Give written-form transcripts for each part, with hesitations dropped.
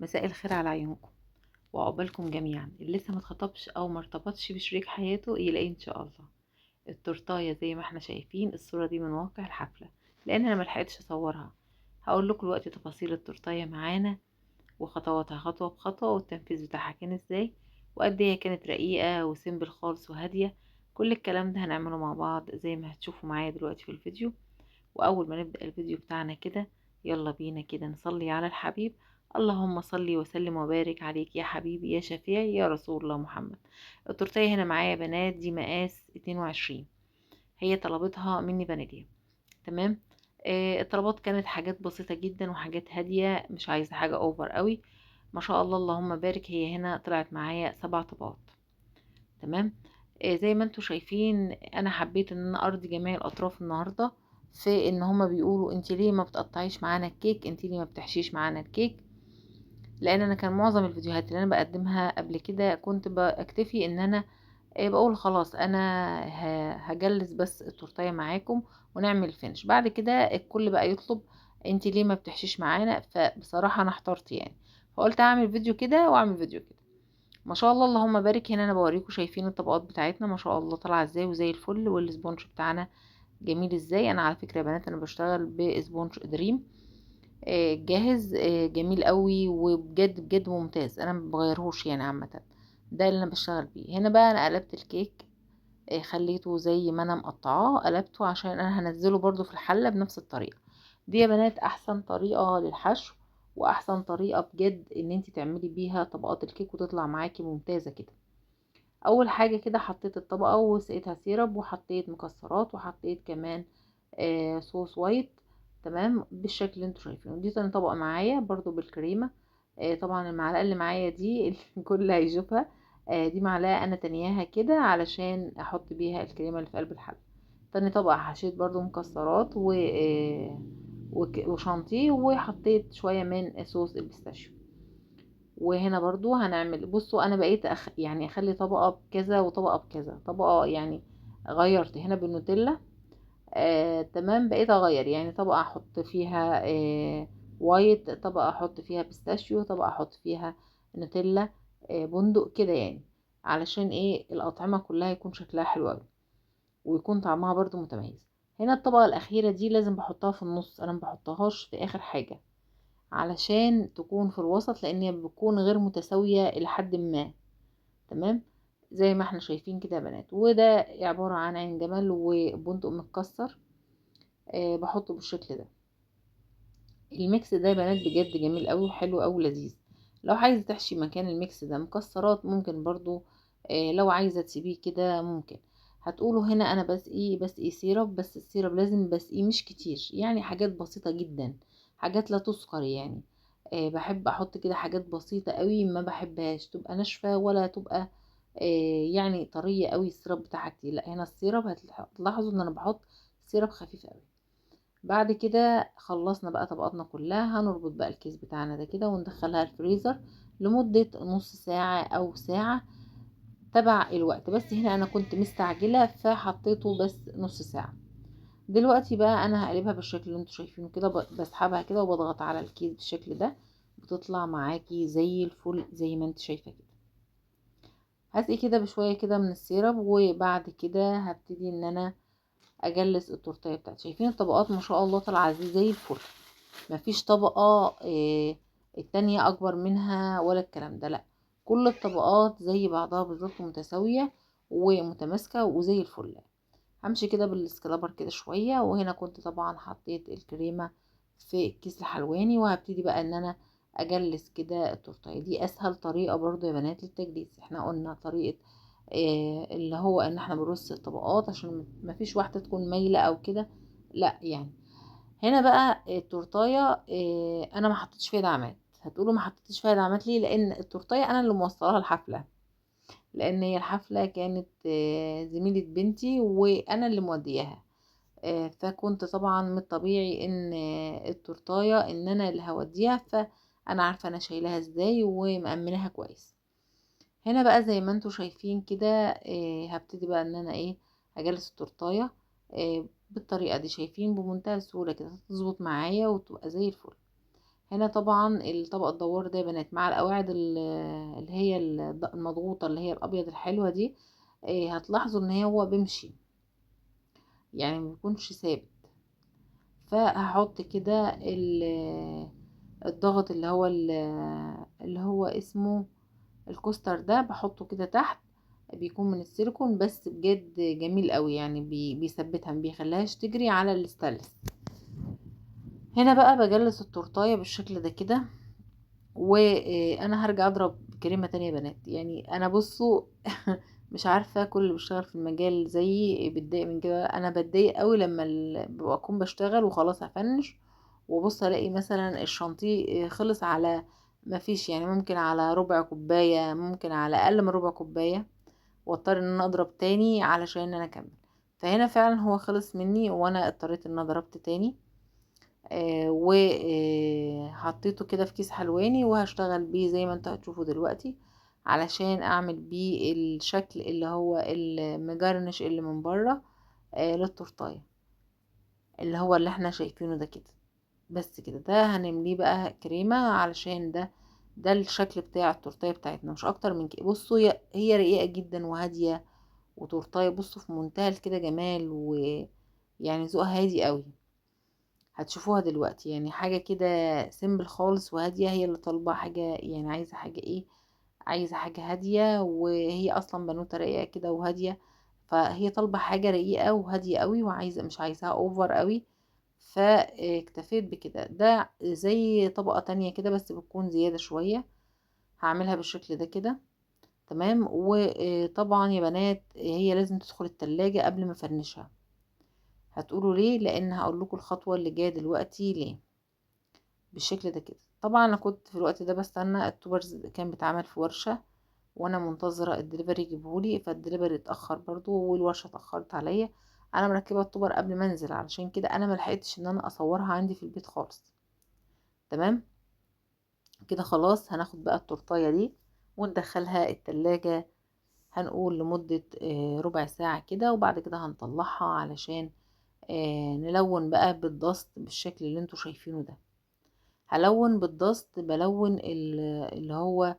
مساء الخير على عيونكم وعقبالكم جميعا. اللي لسه ما اتخطبش او ما ارتبطش بشريك حياته يلاقيه ان شاء الله. التورتايه زي ما احنا شايفين الصوره دي من واقع الحفله، لان انا ملحقتش اصورها. هقول لكم دلوقتي تفاصيل التورتايه معانا وخطواتها خطوه بخطوه، والتنفيذ بتاعها كان ازاي، وقد ايه هي كانت رقيقه وسيمبل خالص وهاديه. كل الكلام ده هنعمله مع بعض زي ما هتشوفوا معايا دلوقتي في الفيديو. واول ما نبدأ الفيديو بتاعنا كده، يلا بينا كده نصلي على الحبيب. اللهم صلي وسلم وبارك عليك يا حبيبي يا شفيعي يا رسول الله محمد. التورتيه هنا معايا يا بنات دي مقاس 22، هي طلبتها مني فانيليا. تمام. الطلبات كانت حاجات بسيطة جدا وحاجات هادية، مش عايزة حاجة اوفر قوي. ما شاء الله اللهم بارك، هي هنا طلعت معايا 7 طبقات. تمام. زي ما انتوا شايفين انا حبيت ان انا ارضي جميع الاطراف النهارده، في ان هما بيقولوا انت ليه ما بتقطعيش معانا الكيك، انت ليه ما بتحشيش معانا الكيك. لان انا كان معظم الفيديوهات اللي انا بقدمها قبل كده كنت بكتفي ان انا بقول خلاص انا هجلس بس التورتيه معاكم ونعمل فينش. بعد كده الكل بقى يطلب انت ليه ما بتحشيش معانا، فبصراحه انا احترت يعني، فقلت اعمل فيديو كده واعمل فيديو كده. ما شاء الله اللهم بارك، هنا انا بوريكم شايفين الطبقات بتاعتنا ما شاء الله طالعه ازاي وزي الفل، والسبونج بتاعنا جميل ازاي. انا على فكره يا بنات انا بشتغل بسبونج دريم جاهز، جميل قوي وبجد بجد ممتاز، انا ما بغيرهوش يعني عامه. ده اللي انا بشتغل بيه. هنا بقى انا قلبت الكيك، خليته زي ما انا مقطعاه قلبته عشان انا هنزله برضو في الحله بنفس الطريقه دي. يا بنات احسن طريقه للحشو واحسن طريقه بجد ان انت تعملي بيها طبقات الكيك وتطلع معاكي ممتازه كده. اول حاجه كده حطيت الطبقه وسقيتها سيرب، وحطيت مكسرات، وحطيت كمان صوص وايت. تمام بالشكل اللي انتوا شايفينه. دي تاني طبقه معايا برضو بالكريمه. طبعا المعلقه اللي معايا دي الكل هيشوفها، دي معلقه انا تانياها كده علشان احط بيها الكريمه اللي في قلب الحله. تاني طبقه حشيت برضو مكسرات وشانتيه، وحطيت شويه من صوص البيستاشيو. وهنا برضو هنعمل، بصوا انا بقيت يعني اخلي طبقة بكذا وطبقة بكذا طبقة يعني. غيرت هنا بالنوتيلا. تمام بقيت اغير يعني طبقة احط فيها وايت، طبقة احط فيها بيستاشيو، طبقة احط فيها نوتيلا بندق كده يعني، علشان ايه الأطعمة كلها يكون شكلها حلو اوي ويكون طعمها برضو متميز. هنا الطبقة الأخيرة دي لازم بحطها في النص، أنا مبحطهاش في آخر حاجة علشان تكون في الوسط، لان هي بتكون غير متساوية الى حد ما. تمام. زي ما احنا شايفين كده يا بنات، وده عبارة عن عين جمل وبندق متكسر. بحطه بالشكل ده. الميكس ده يا بنات بجد جميل قوي وحلو قوي ولذيذ. لو عايزة تحشي مكان الميكس ده مكسرات ممكن برضو، لو عايزة تسيبيه كده ممكن. هتقولوا هنا انا بسقي سيرب، بس السيرب لازم بسقيه مش كتير يعني، حاجات بسيطة جدا، حاجات لا تذكر يعني. بحب احط كده حاجات بسيطة قوي، ما بحبهاش تبقى ناشفة ولا تبقى يعني طرية قوي السيرب بتاعها كتير. لا هنا السيرب هتلاحظوا ان انا بحط سيرب خفيف قوي. بعد كده خلصنا بقى طبقاتنا كلها، هنربط بقى الكيس بتاعنا ده كده وندخلها الفريزر لمدة نص ساعة او ساعة تبع الوقت. بس هنا انا كنت مستعجلة فحطيته بس نص ساعة. دلوقتي بقى انا هقلبها بالشكل اللي انتوا شايفينه كده، بسحبها كده وبضغط على الكيس بالشكل ده، بتطلع معاكي زي الفل زي ما انت شايفة كده. هسقي كده بشوية كده من السيرب، وبعد كده هبتدي ان انا اجلس التورتيه بتاعتي. شايفين الطبقات ما شاء الله طالعه زي الفل، مفيش طبقه التانية اكبر منها ولا الكلام ده، لا كل الطبقات زي بعضها بالظبط متساويه ومتماسكه وزي الفل. همشي كده بالسكرابر كده شويه، وهنا كنت طبعا حطيت الكريمه في الكيس الحلواني، وهبتدي بقى ان انا اجلس كده التورتيه دي. اسهل طريقه برضو يا بنات للتجليس، احنا قلنا طريقه اللي هو ان احنا بنرص الطبقات عشان مفيش واحده تكون مايله او كده، لا يعني. هنا بقى التورتايه انا ما حطيتش فيها دعامات. هتقولوا ما حطيتش فيها دعامات ليه؟ لان التورتايه انا اللي موصلاها الحفله، لان هي الحفله كانت زميله بنتي وانا اللي مودياها. فكنت طبعا من الطبيعي ان التورتايه ان انا اللي هوديها، فانا عارفه انا شايلها ازاي ومأمناها كويس. هنا بقى زي ما انتوا شايفين كده هبتدي بقى ان انا هجلس التورتايه بالطريقه دي. شايفين بمنتهى السهوله كده تظبط معايا وتبقى زي الفل. هنا طبعا الطبق الدوار ده يا بنات مع القواعد اللي هي المضغوطة اللي هي الابيض الحلوة دي، هتلاحظوا ان هو بيمشي، يعني مبيكونش ثابت. فهحط كده الضغط اللي هو اسمه الكوستر ده، بحطه كده تحت، بيكون من السيليكون بس بجد جميل قوي، يعني بيثبتها، ما بيخليهاش تجري على الستانلس. هنا بقى بجلس التورتايه بالشكل ده كده، وانا هرجع اضرب كريمه تانية يا بنات. يعني انا بصوا مش عارفه، كل اللي بيشتغل في المجال زيي بيتضايق من كده. انا بتضايق قوي لما بكون بشتغل وخلاص هفنش، وبص الاقي مثلا الشانتيه خلص على ما فيش، يعني ممكن على ربع كوبايه، ممكن على اقل من ربع كوبايه، واضطر ان انا اضرب تاني علشان ان انا اكمل. فهنا فعلا هو خلص مني، وانا اضطريت ان انا ضربت تاني. وحطيته كده في كيس حلواني، وهشتغل بيه زي ما انتوا هتشوفوا دلوقتي، علشان اعمل بيه الشكل اللي هو المجرنش اللي من بره للتورتايه، اللي هو اللي احنا شايفينه ده كده. بس كده، ده هنمليه بقى كريمة علشان ده الشكل بتاع التورتايه بتاعتنا، مش اكتر من كده. بصوا هي رقيقة جدا وهادية، وتورتايه بصوا في منتهى كده جمال، ويعني ذوقها هادي قوي. هتشوفوها دلوقتي، يعني حاجة كده سيمبل خالص وهادية. هي اللي طالبة حاجة، يعني عايزة حاجة ايه؟ عايزة حاجة هادية، وهي اصلا بنوتة رقيقة كده وهادية، فهي طالبة حاجة رقيقة وهادية قوي، وعايزة مش عايزاها اوفر قوي. فاكتفيت بكده. ده زي طبقة تانية كده بس بتكون زيادة شوية، هعملها بالشكل ده كده. تمام. وطبعا يا بنات هي لازم تدخل التلاجة قبل ما افرنشها. هتقولوا ليه؟ لان هقول لكم الخطوة اللي جاية دلوقتي ليه. بالشكل ده كده. طبعا انا كنت في الوقت ده بستنى التوبرز، كان بيتعمل في ورشة، وانا منتظرة الدليفري يجيبهولي، فالدليفري اتأخر برضو والورشة اتأخرت عليا. انا مركبة التوبر قبل ما انزل، علشان كده انا ملحقتش ان انا اصورها عندي في البيت خالص. تمام كده. خلاص هناخد بقى التورتايه دي وندخلها التلاجة، هنقول لمدة ربع ساعة كده، وبعد كده هنطلعها علشان نلون بقى بالدست بالشكل اللي انتوا شايفينه ده. هلون بالدست، بلون اللي هو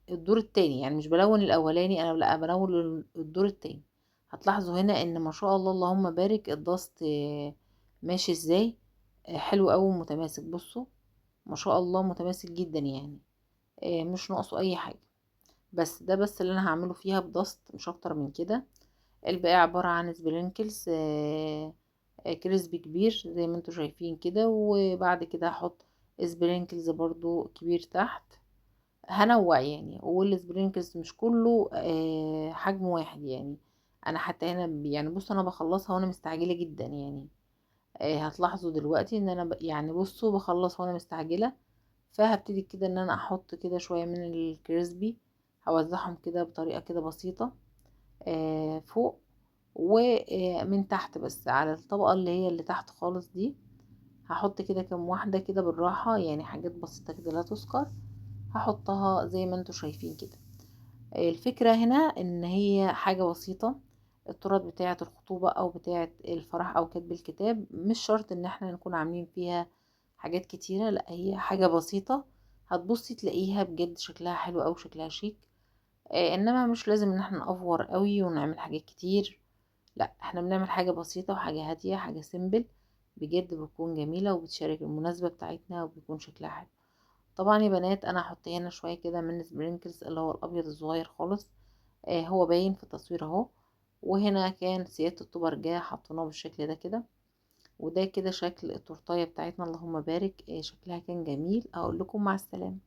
الدور التاني، يعني مش بلون الاولاني، انا لا بلون الدور التاني. هتلاحظوا هنا ان ما شاء الله اللهم بارك الدست ماشي ازاي، حلو قوي ومتماسك. بصوا ما شاء الله متماسك جدا، يعني مش ناقصه اي حاجه. بس ده بس اللي انا هعمله فيها بدست، مش اكتر من كده. الباقي عباره عن سبرينكلز كريسبي كبير زي ما انتوا شايفين كده، وبعد كده هحط سبرينكلز برضو كبير تحت. هنوع يعني، والسبرينكلز مش كله حجم واحد يعني. انا حتى هنا يعني بصوا انا بخلصها وانا مستعجله جدا يعني. هتلاحظوا دلوقتي ان انا يعني بصوا بخلص وانا مستعجله. فهبتدي كده ان انا احط كده شويه من الكريسبي، هوزعهم كده بطريقه كده بسيطه فوق، ومن تحت بس على الطبقة اللي هي اللي تحت خالص دي. هحط كده كام واحدة كده بالراحة، يعني حاجات بسيطة كده لا تذكر، هحطها زي ما انتوا شايفين كده. الفكرة هنا ان هي حاجة بسيطة. التورت بتاعة الخطوبة او بتاعة الفرح او كتب الكتاب مش شرط ان احنا نكون عاملين فيها حاجات كتيرة، لا هي حاجة بسيطة. هتبصي تلاقيها بجد شكلها حلو او شكلها شيك. انما مش لازم ان احنا نأفور قوي ونعمل حاجات كتير، لا احنا بنعمل حاجة بسيطة وحاجة هادية، حاجة سيمبل بجد بتكون جميلة وبتشارك المناسبة بتاعتنا وبيكون شكلها حلو. طبعا يا بنات انا هحط هنا شوية كده من سبرينكلز اللي هو الابيض الصغير خالص، هو باين في التصوير اهو. وهنا كان سيادة الطوبر جه حطيناه بالشكل ده كده. وده كده شكل التورتاية بتاعتنا اللهم بارك. شكلها كان جميل. اقول لكم مع السلامة.